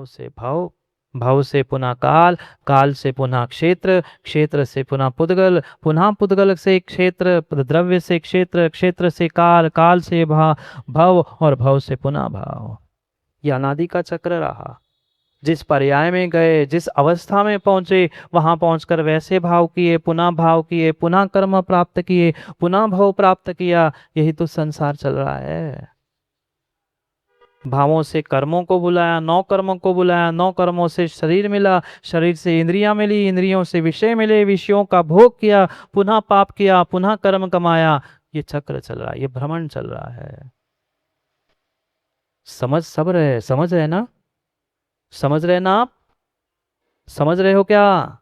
भाव से भव, भव से पुनः काल, काल से पुनः क्षेत्र, क्षेत्र से पुनः पुद्गल, पुनः पुद्गल से क्षेत्र, द्रव्य से क्षेत्र, क्षेत्र से काल, काल से भव और भव से पुनः भाव। ये अनादि का चक्र रहा। जिस पर्याय में गए, जिस अवस्था में पहुंचे, वहां पहुंचकर वैसे भाव किए, पुनः कर्म प्राप्त किए, पुनः भव प्राप्त किया। यही तो संसार चल रहा है। भावों से कर्मों को बुलाया, 9 कर्मों को बुलाया, 9 कर्मों से शरीर मिला, शरीर से इंद्रियां मिली, इंद्रियों से विषय मिले, विषयों का भोग किया, पुनः पाप किया, पुनः कर्म कमाया। ये चक्र चल रहा है, ये भ्रमण चल रहा है। समझ रहे ना? समझ रहे ना आप? समझ रहे हो क्या?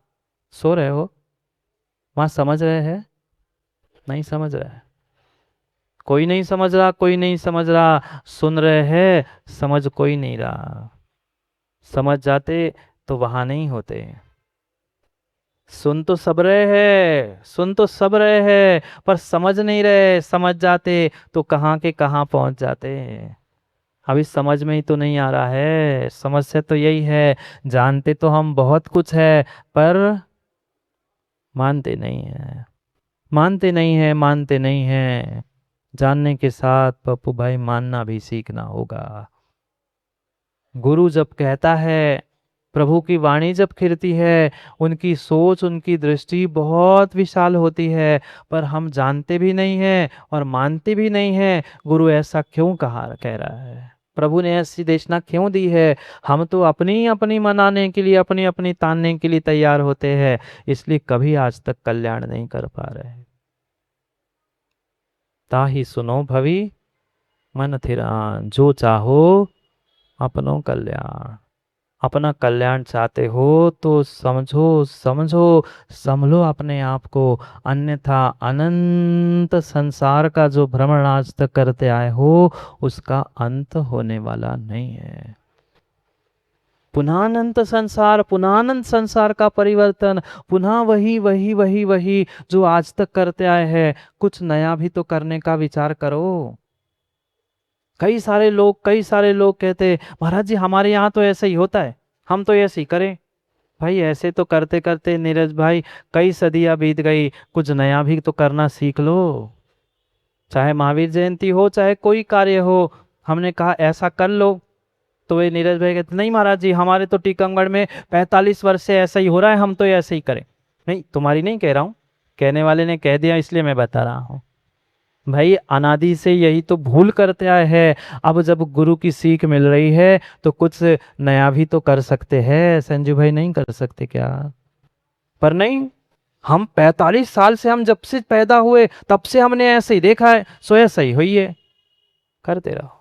सो रहे हो? वहां समझ रहे हैं? नहीं समझ रहे? कोई नहीं समझ रहा, कोई नहीं समझ रहा। सुन रहे हैं, समझ कोई नहीं रहा। समझ जाते तो वहां नहीं होते। सुन तो सब रहे हैं, सुन तो सब रहे हैं, पर समझ नहीं रहे। समझ जाते तो कहाँ के कहाँ पहुंच जाते। अभी समझ में ही तो नहीं आ रहा है। समस्या तो यही है, जानते तो हम बहुत कुछ है, पर मानते नहीं है, मानते नहीं है, मानते नहीं है। जानने के साथ पप्पू भाई मानना भी सीखना होगा। गुरु जब कहता है, प्रभु की वाणी जब खिलती है, उनकी सोच, उनकी दृष्टि बहुत विशाल होती है, पर हम जानते भी नहीं हैं और मानते भी नहीं हैं। गुरु ऐसा क्यों कह रहा है? प्रभु ने ऐसी देशना क्यों दी है? हम तो अपनी अपनी मनाने के लिए, अपनी अपनी तानने के लिए तैयार होते हैं, इसलिए कभी आज तक कल्याण नहीं कर पा रहे। ताहि सुनो भवी मन थिरान, जो चाहो अपनो कल्याण। अपना कल्याण चाहते हो तो समझो, समझो, संभलो अपने आप को। अन्यथा अनंत संसार का जो भ्रमण आज तक करते आए हो, उसका अंत होने वाला नहीं है। पुनः अनंत संसार, पुनः अनंत संसार का परिवर्तन, पुनः वही वही वही वही जो आज तक करते आए हैं। कुछ नया भी तो करने का विचार करो। कई सारे लोग कहते, महाराज जी हमारे यहाँ तो ऐसे ही होता है, हम तो ऐसे ही करें। भाई ऐसे तो करते करते नीरज भाई कई सदियां बीत गई, कुछ नया भी तो करना सीख लो। चाहे महावीर जयंती हो, चाहे कोई कार्य हो, हमने कहा ऐसा कर लो, तो वे नीरज भाई कहते नहीं महाराज जी हमारे तो टीकमगढ़ में 45 वर्ष से ऐसा ही हो रहा है, हम तो ऐसे ही करें। नहीं, तुम्हारी नहीं कह रहा हूं, कहने वाले ने कह दिया इसलिए मैं बता रहा हूं। भाई अनादि से यही तो भूल करते आए हैं। अब जब गुरु की सीख मिल रही है तो कुछ नया भी तो कर सकते हैं। संजू भाई नहीं कर सकते क्या? पर नहीं, हम 45 साल से, हम जब से पैदा हुए तब से हमने ऐसे ही देखा है, सो ऐसा ही हुई है, करते रहो।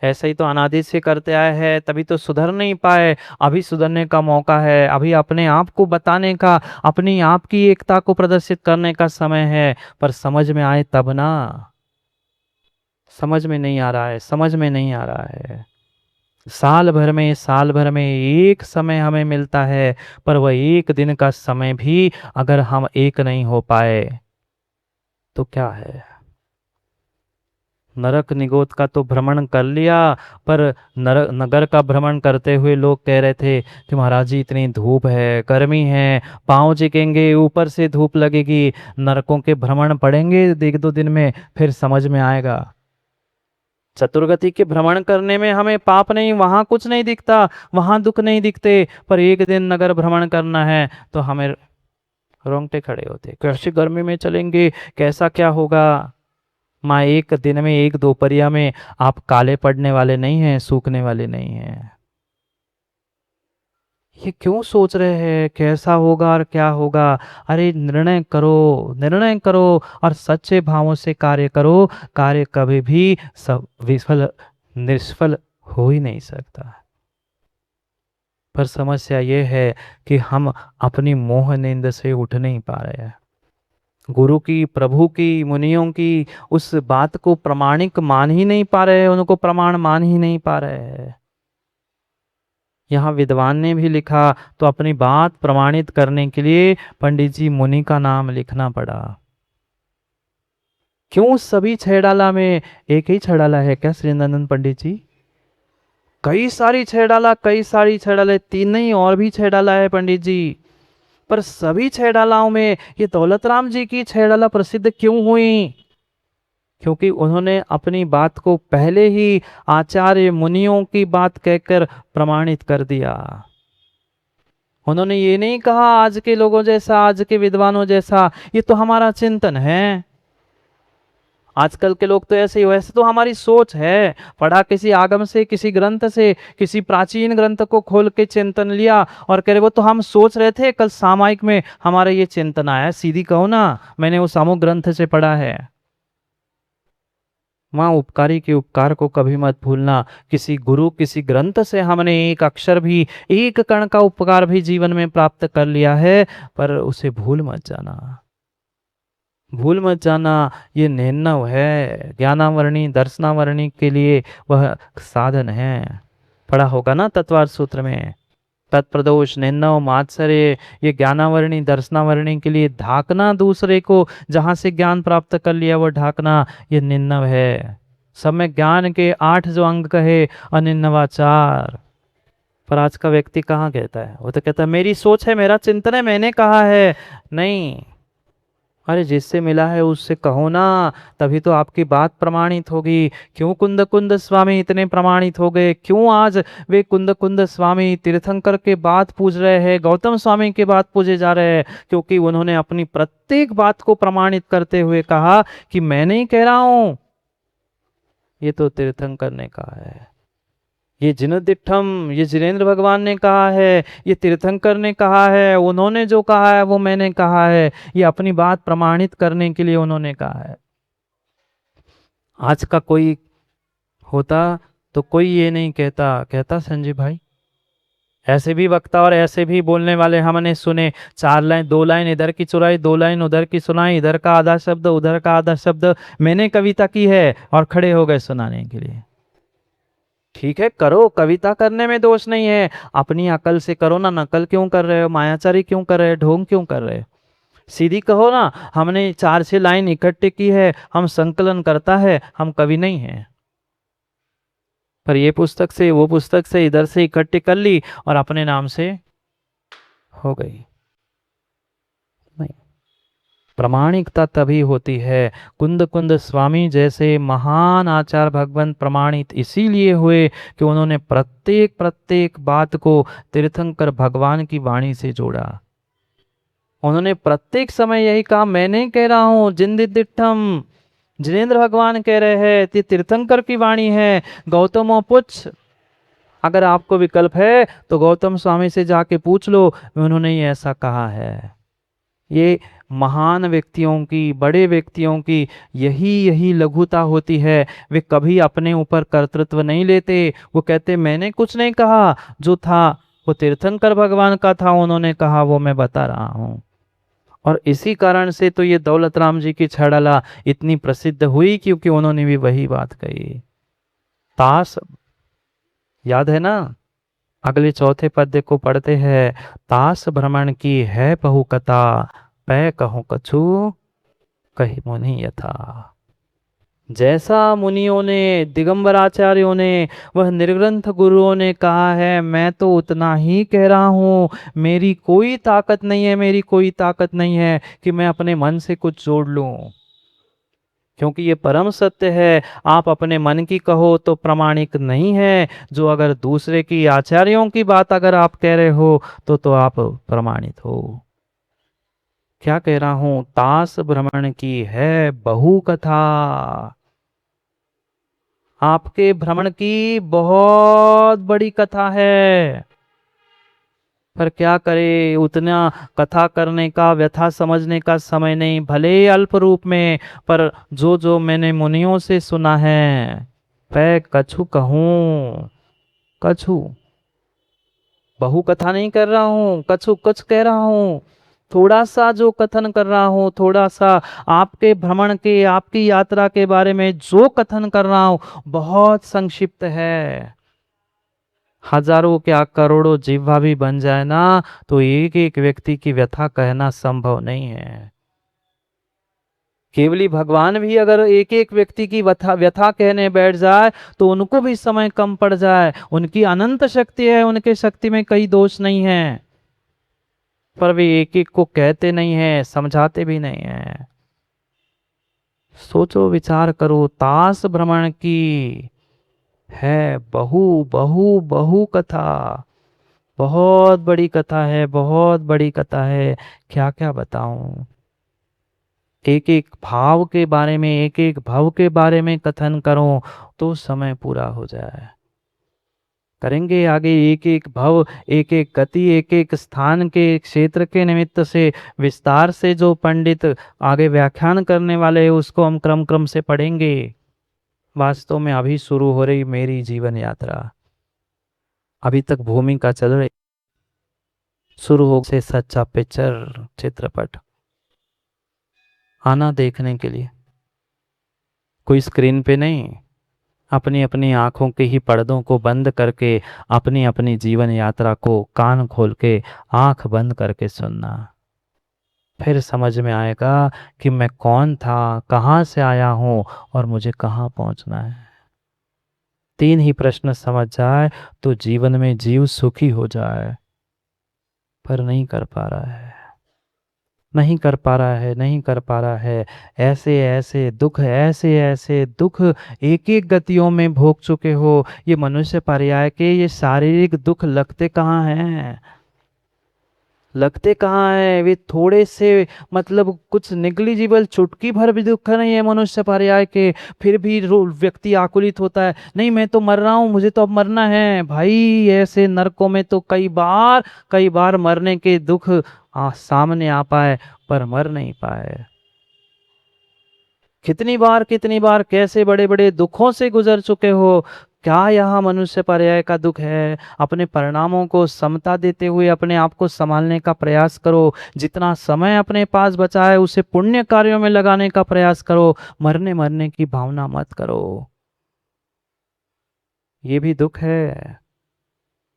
ऐसे ही तो अनादि से करते आए हैं, तभी तो सुधर नहीं पाए। अभी सुधरने का मौका है, अभी अपने आप को बताने का, अपनी आप की एकता को प्रदर्शित करने का समय है। पर समझ में आए तब ना। समझ में नहीं आ रहा है, समझ में नहीं आ रहा है। साल भर में एक समय हमें मिलता है, पर वह एक दिन का समय भी अगर हम एक नहीं हो पाए तो क्या है? नरक निगोद का तो भ्रमण कर लिया, पर नगर का भ्रमण करते हुए लोग कह रहे थे कि महाराज जी इतनी धूप है, गर्मी है, पाँव चिकेंगे, ऊपर से धूप लगेगी। नरकों के भ्रमण पड़ेंगे 1-2 दिन में, फिर समझ में आएगा। चतुर्गति के भ्रमण करने में हमें पाप नहीं, वहां कुछ नहीं दिखता, वहां दुख नहीं दिखते, पर एक दिन नगर भ्रमण करना है तो हमें रोंगटे खड़े होते। कैसे गर्मी में चलेंगे, कैसा क्या होगा? माँ एक दिन में, एक दोपहरिया में आप काले पड़ने वाले नहीं हैं, सूखने वाले नहीं हैं। ये क्यों सोच रहे हैं कैसा होगा और क्या होगा? अरे निर्णय करो, निर्णय करो और सच्चे भावों से कार्य करो। कार्य कभी भी सब विफल, निष्फल हो ही नहीं सकता। पर समस्या ये है कि हम अपनी मोह नींद से उठ नहीं पा रहे हैं। गुरु की, प्रभु की, मुनियों की उस बात को प्रमाणिक मान ही नहीं पा रहे हैं, उनको प्रमाण मान ही नहीं पा रहे हैं। यहाँ विद्वान ने भी लिखा तो अपनी बात प्रमाणित करने के लिए पंडित जी मुनि का नाम लिखना पड़ा। क्यों सभी छेड़ाला में एक ही छेड़ाला है क्या श्री नंदन पंडित जी? कई सारी छह डाला, कई सारी छह डाले, तीन नहीं और भी छह डाला है पंडित जी। पर सभी छह डालाओं में ये दौलत राम जी की छह डाला प्रसिद्ध क्यों हुई? क्योंकि उन्होंने अपनी बात को पहले ही आचार्य मुनियों की बात कहकर प्रमाणित कर दिया। उन्होंने ये नहीं कहा आज के लोगों जैसा, आज के विद्वानों जैसा, ये तो हमारा चिंतन है। आजकल के लोग तो ऐसे ही, वैसे तो हमारी सोच है, पढ़ा किसी आगम से, किसी ग्रंथ से, किसी प्राचीन ग्रंथ को खोल के चिंतन लिया और कह रहे वो तो हम सोच रहे थे, कल सामायिक में हमारा ये चिंतन आया। सीधी कहो ना, मैंने वो सामूहिक ग्रंथ से पढ़ा है। वहां उपकारी के उपकार को कभी मत भूलना। किसी गुरु, किसी ग्रंथ से हमने एक अक्षर भी, एक कण का उपकार भी जीवन में प्राप्त कर लिया है, पर उसे भूल मत जाना, भूल मत जाना। ये नैनव है, ज्ञानावरणी दर्शनावरणी के लिए वह साधन है। पढ़ा होगा ना तत्वार्थ सूत्र में, तत्प्रदोष नैनव मात्सर्य, ये ज्ञानावरणी दर्शनावरणी के लिए ढाकना, दूसरे को जहां से ज्ञान प्राप्त कर लिया वो ढाकना, ये निन्नव है। सब में ज्ञान के 8 जो अंग कहे, अनिन्नवाचार। पर आज का व्यक्ति कहाँ कहता है? वो तो कहता है मेरी सोच है, मेरा चिंतन है, मैंने कहा है। नहीं, अरे जिससे मिला है उससे कहो ना, तभी तो आपकी बात प्रमाणित होगी। क्यों कुंद कुंद स्वामी इतने प्रमाणित हो गए? क्यों आज वे कुंद कुंद स्वामी तीर्थंकर के बात पूज रहे हैं, गौतम स्वामी के बात पूजे जा रहे हैं? क्योंकि उन्होंने अपनी प्रत्येक बात को प्रमाणित करते हुए कहा कि मैं नहीं कह रहा हूं, ये तो तीर्थंकर ने कहा है, ये जिनदिठम, ये जिनेन्द्र भगवान ने कहा है, ये तीर्थंकर ने कहा है, उन्होंने जो कहा है वो मैंने कहा है। ये अपनी बात प्रमाणित करने के लिए उन्होंने कहा है। आज का कोई होता तो कोई ये नहीं कहता, कहता संजय भाई ऐसे भी वक्ता और ऐसे भी बोलने वाले हमने सुने, 4 लाइन 2 लाइन इधर की चुराई, 2 लाइन उधर की सुनाई, इधर का आधा शब्द उधर का आधा शब्द मैंने कविता की है, और खड़े हो गए सुनाने के लिए। ठीक है, करो, कविता करने में दोष नहीं है, अपनी अकल से करो ना। नकल क्यों कर रहे हो? मायाचारी क्यों कर रहे हो? ढोंग क्यों कर रहे हो? सीधी कहो ना, हमने 4-6 लाइन इकट्ठे की है, हम संकलन करता है, हम कवि नहीं है। पर ये पुस्तक से वो पुस्तक से इधर से इकट्ठे कर ली और अपने नाम से हो गई। नहीं, प्रामाणिकता तभी होती है। कुंद कुंद स्वामी जैसे महान आचार्य भगवंत प्रमाणित इसीलिए हुए कि उन्होंने प्रत्येक प्रत्येक बात को तीर्थंकर भगवान की वाणी से जोड़ा। उन्होंने प्रत्येक समय यही कहा, मैं नहीं कह रहा हूं, जिनदिठम जिनेन्द्र भगवान कह रहे हैं, ये तीर्थंकर की वाणी है। गौतमो पुच्छ, अगर आपको विकल्प है तो गौतम स्वामी से जाके पूछ लो, उन्होंने ही ऐसा कहा है। ये महान व्यक्तियों की, बड़े व्यक्तियों की यही यही लघुता होती है। वे कभी अपने ऊपर कर्तृत्व नहीं लेते। वो कहते मैंने कुछ नहीं कहा, जो था वो तीर्थंकर भगवान का था, उन्होंने कहा वो मैं बता रहा हूं। और इसी कारण से तो ये दौलत राम जी की छड़ाला इतनी प्रसिद्ध हुई, क्योंकि उन्होंने भी वही बात कही। तास याद है ना? अगले चौथे पद्य को पढ़ते हैं। तास भ्रमण की है बहु कथा, पै कहूं कछु कही मुनि यथा। जैसा मुनियों ने, दिगंबराचार्यों ने, वह निर्ग्रंथ गुरुओं ने कहा है, मैं तो उतना ही कह रहा हूँ। मेरी कोई ताकत नहीं है, मेरी कोई ताकत नहीं है कि मैं अपने मन से कुछ जोड़ लूं, क्योंकि ये परम सत्य है। आप अपने मन की कहो तो प्रमाणिक नहीं है, जो अगर दूसरे की आचार्यों की बात अगर आप कह रहे हो तो आप प्रमाणित हो। क्या कह रहा हूं? तास भ्रमण की है बहु कथा, आपके भ्रमण की बहुत बड़ी कथा है। पर क्या करे, उतना कथा करने का, व्यथा समझने का समय नहीं, भले अल्प रूप में, पर जो जो मैंने मुनियों से सुना है, पै कछु कहूं, कछु, बहु कथा नहीं कर रहा हूं, कछु कुछ कह रहा हूं। थोड़ा सा जो कथन कर रहा हूं, थोड़ा सा आपके भ्रमण के, आपकी यात्रा के बारे में जो कथन कर रहा हूं, बहुत संक्षिप्त है। हजारों क्या करोड़ों जिह्वा भी बन जाए ना, तो एक एक व्यक्ति की व्यथा कहना संभव नहीं है। केवली भगवान भी अगर एक एक व्यक्ति की व्यथा व्यथा कहने बैठ जाए तो उनको भी समय कम पड़ जाए। उनकी अनंत शक्ति है, उनके शक्ति में कई दोष नहीं है, पर वे एक एक को कहते नहीं है, समझाते भी नहीं है। सोचो विचार करो, ताश भ्रमण की है बहु बहु बहु कथा, बहुत बड़ी कथा है, बहुत बड़ी कथा है। क्या क्या बताऊं, एक एक भाव के बारे में, एक एक भाव के बारे में कथन करूं तो समय पूरा हो जाए। करेंगे आगे एक एक भव, एक एक गति, एक एक स्थान के क्षेत्र के निमित्त से विस्तार से जो पंडित आगे व्याख्यान करने वाले हैं उसको हम क्रम क्रम से पढ़ेंगे। वास्तव में अभी शुरू हो रही मेरी जीवन यात्रा, अभी तक भूमिका चल रही, शुरू हो से सच्चा पिक्चर चित्रपट आना देखने के लिए, कोई स्क्रीन पे नहीं, अपनी अपनी आंखों के ही पर्दों को बंद करके अपनी अपनी जीवन यात्रा को कान खोल के आंख बंद करके सुनना। फिर समझ में आएगा कि मैं कौन था, कहाँ से आया हूँ और मुझे कहाँ पहुँचना है। तीन ही प्रश्न समझ जाए तो जीवन में जीव सुखी हो जाए, पर नहीं कर पा रहा है, नहीं कर पा रहा है, नहीं कर पा रहा है। ऐसे ऐसे दुख, ऐसे ऐसे दुख एक एक गतियों में भोग चुके हो। ये मनुष्य पर्याय के ये शारीरिक दुख लगते कहाँ हैं, लगते कहाँ हैं? वे थोड़े से मतलब कुछ निगलिजिबल चुटकी भर भी दुख नहीं है मनुष्य पर्याय के, फिर भी व्यक्ति आकुलित होता है, नहीं मैं तो मर रहा हूँ, मुझे तो अब मरना है। भाई ऐसे नरकों में तो कई बार मरने के दुख सामने आ पाए पर मर नहीं पाए। कितनी बार कैसे बड़े बड़े दुखों से गुजर चुके हो। क्या यहाँ मनुष्य पर्याय का दुख है? अपने परिणामों को समता देते हुए अपने आप को संभालने का प्रयास करो। जितना समय अपने पास बचा है उसे पुण्य कार्यों में लगाने का प्रयास करो। मरने मरने की भावना मत करो। ये भी दुख है।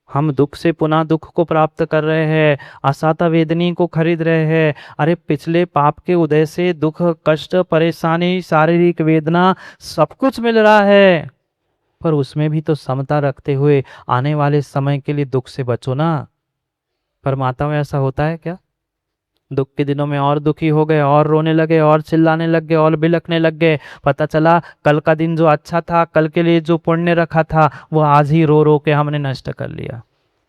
हम दुख से पुनः दुख को प्राप्त कर रहे हैं, असाता वेदनी को खरीद रहे हैं। अरे पिछले पाप के उदय से दुख, कष्ट, परेशानी, शारीरिक वेदना सब कुछ मिल रहा है, पर उसमें भी तो समता रखते हुए आने वाले समय के लिए दुख से बचो ना। पर माता में ऐसा होता है क्या? दुख के दिनों में और दुखी हो गए, और रोने लगे, और चिल्लाने लग गए, और बिलखने लग गए। पता चला कल का दिन जो अच्छा था, कल के लिए जो पुण्य रखा था, वो आज ही रो रो के हमने नष्ट कर लिया।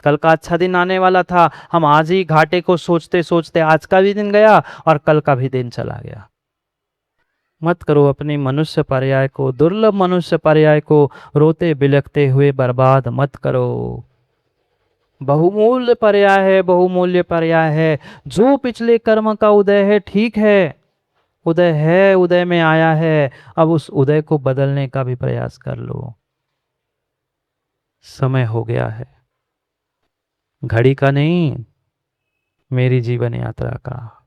कल का अच्छा दिन आने वाला था, हम आज ही घाटे को सोचते सोचते आज का भी दिन गया और कल का भी दिन चला गया। मत करो अपनी मनुष्य पर्याय को, दुर्लभ मनुष्य पर्याय को रोते बिलखते हुए बर्बाद मत करो। बहुमूल्य पर्याय है, बहुमूल्य पर्याय है। जो पिछले कर्म का उदय है, ठीक है, उदय है, उदय में आया है, अब उस उदय को बदलने का भी प्रयास कर लो। समय हो गया है, घड़ी का नहीं, मेरी जीवन यात्रा का,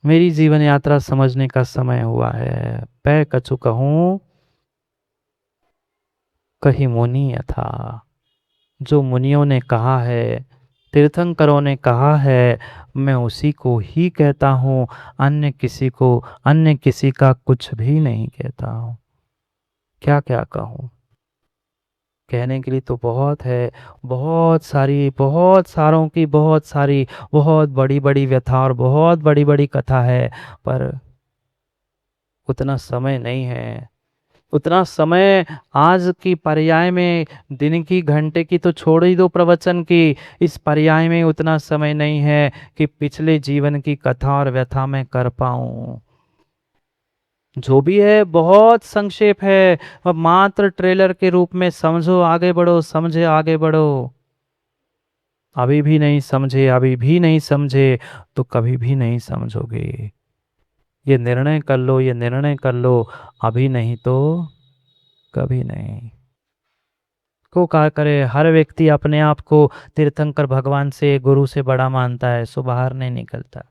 मेरी जीवन यात्रा समझने का समय हुआ है। पै कछु कहूं कही मुनि था। जो मुनियों ने कहा है, तीर्थंकरों ने कहा है, मैं उसी को ही कहता हूँ, अन्य किसी का कुछ भी नहीं कहता हूँ। क्या क्या कहूँ, कहने के लिए तो बहुत है, बहुत सारी, बहुत सारों की बहुत सारी, बहुत बड़ी बड़ी व्यथा और बहुत बड़ी बड़ी कथा है, पर उतना समय नहीं है। उतना समय आज की पर्याय में, दिन की घंटे की तो छोड़ ही दो प्रवचन की, इस पर्याय में उतना समय नहीं है कि पिछले जीवन की कथा और व्यथा में कर पाऊं। जो भी है बहुत संक्षेप है, अब मात्र ट्रेलर के रूप में समझो, आगे बढ़ो, समझे आगे बढ़ो। अभी भी नहीं समझे, अभी भी नहीं समझे तो कभी भी नहीं समझोगे। ये निर्णय कर लो, ये निर्णय कर लो, अभी नहीं तो कभी नहीं। को क्या करे, हर व्यक्ति अपने आप को तीर्थंकर भगवान से, गुरु से बड़ा मानता है, सो बाहर नहीं निकलता।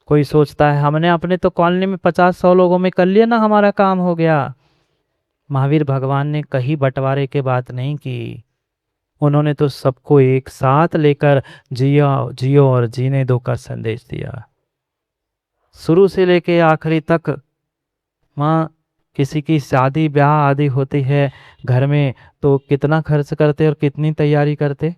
कोई सोचता है हमने अपने तो कॉलोनी में 50-100 लोगों में कर लिया ना, हमारा काम हो गया। महावीर भगवान ने कहीं बंटवारे की बात नहीं की, उन्होंने तो सबको एक साथ लेकर जियो जियो और जीने दो का संदेश दिया। शुरू से लेके आखिरी तक। माँ, किसी की शादी ब्याह आदि होती है घर में तो कितना खर्च करते और कितनी तैयारी करते।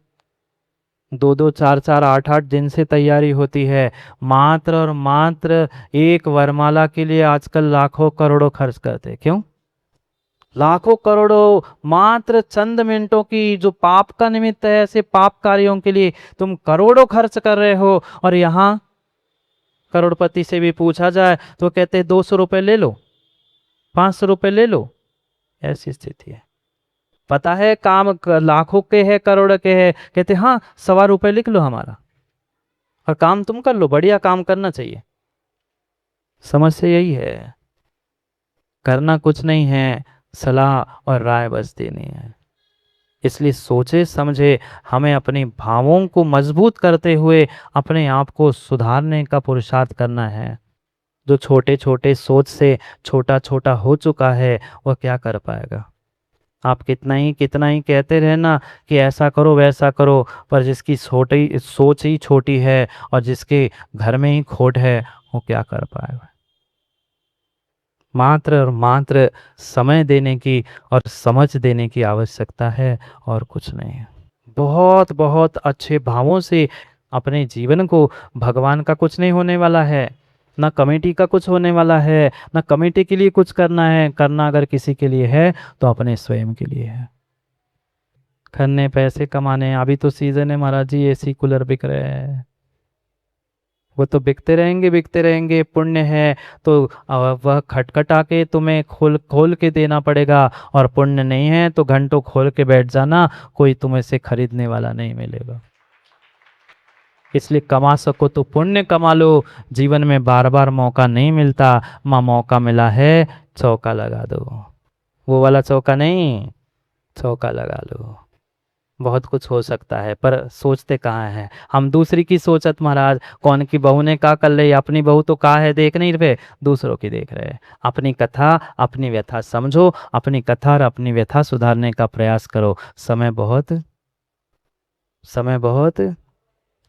2-2, 4-4, 8-8 दिन से तैयारी होती है। मात्र और मात्र एक वरमाला के लिए आजकल लाखों करोड़ों खर्च करते। क्यों? लाखों करोड़ों मात्र चंद मिनटों की जो पाप का निमित्त है, ऐसे पाप कार्यों के लिए तुम करोड़ों खर्च कर रहे हो। और यहाँ करोड़पति से भी पूछा जाए तो कहते हैं 200 रुपये ले लो, 500 रुपये ले लो। ऐसी स्थिति है। पता है काम लाखों के है, करोड़ के है, कहते हाँ 1.25 रुपये लिख लो हमारा और काम तुम कर लो। बढ़िया काम करना चाहिए। समस्या यही है, करना कुछ नहीं है, सलाह और राय बस देनी है। इसलिए सोचे समझे हमें अपने भावों को मजबूत करते हुए अपने आप को सुधारने का पुरुषार्थ करना है। जो छोटे छोटे सोच से छोटा छोटा हो चुका है वह क्या कर पाएगा। आप कितना ही कहते रहना कि ऐसा करो वैसा करो, पर जिसकी छोटी सोच ही छोटी है और जिसके घर में ही खोट है वो क्या कर पाएगा। मात्र और मात्र समय देने की और समझ देने की आवश्यकता है और कुछ नहीं है। बहुत बहुत अच्छे भावों से अपने जीवन को, भगवान का कुछ नहीं होने वाला है, ना कमेटी का कुछ होने वाला है, ना कमेटी के लिए कुछ करना है। करना अगर किसी के लिए है तो अपने स्वयं के लिए है। करने पैसे कमाने, अभी तो सीजन है महाराज जी, एसी कूलर बिक रहे हैं, वो तो बिकते रहेंगे। पुण्य है तो वह खटखटा के तुम्हें खोल खोल के देना पड़ेगा, और पुण्य नहीं है तो घंटों खोल के बैठ जाना, कोई तुम्हें से खरीदने वाला नहीं मिलेगा। इसलिए कमा सको तो पुण्य कमा लो। जीवन में बार बार मौका नहीं मिलता। माँ, मौका मिला है, चौका लगा दो। वो वाला चौका नहीं, चौका लगा लो। बहुत कुछ हो सकता है, पर सोचते कहाँ हैं हम। दूसरी की सोचत महाराज, कौन की बहू ने का कर ले, अपनी बहू तो का है देख नहीं रहे, दूसरों की देख रहे। अपनी कथा अपनी व्यथा समझो, अपनी कथा और अपनी व्यथा सुधारने का प्रयास करो। समय बहुत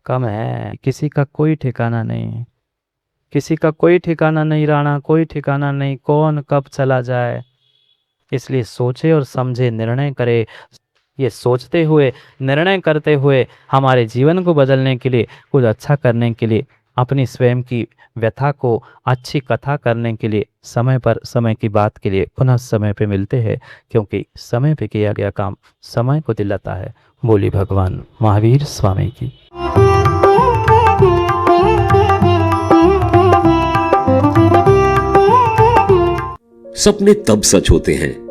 कम है। किसी का कोई ठिकाना नहीं, किसी का कोई ठिकाना नहीं, राणा कोई ठिकाना नहीं, कौन कब चला जाए। इसलिए सोचे और समझे निर्णय करे। ये सोचते हुए, निर्णय करते हुए हमारे जीवन को बदलने के लिए, कुछ अच्छा करने के लिए, अपनी स्वयं की व्यथा को अच्छी कथा करने के लिए, समय पर समय की बात के लिए पुनः समय पे मिलते हैं, क्योंकि समय पे किया गया काम समय को दिलाता है। बोली भगवान महावीर स्वामी की। सपने तब सच होते हैं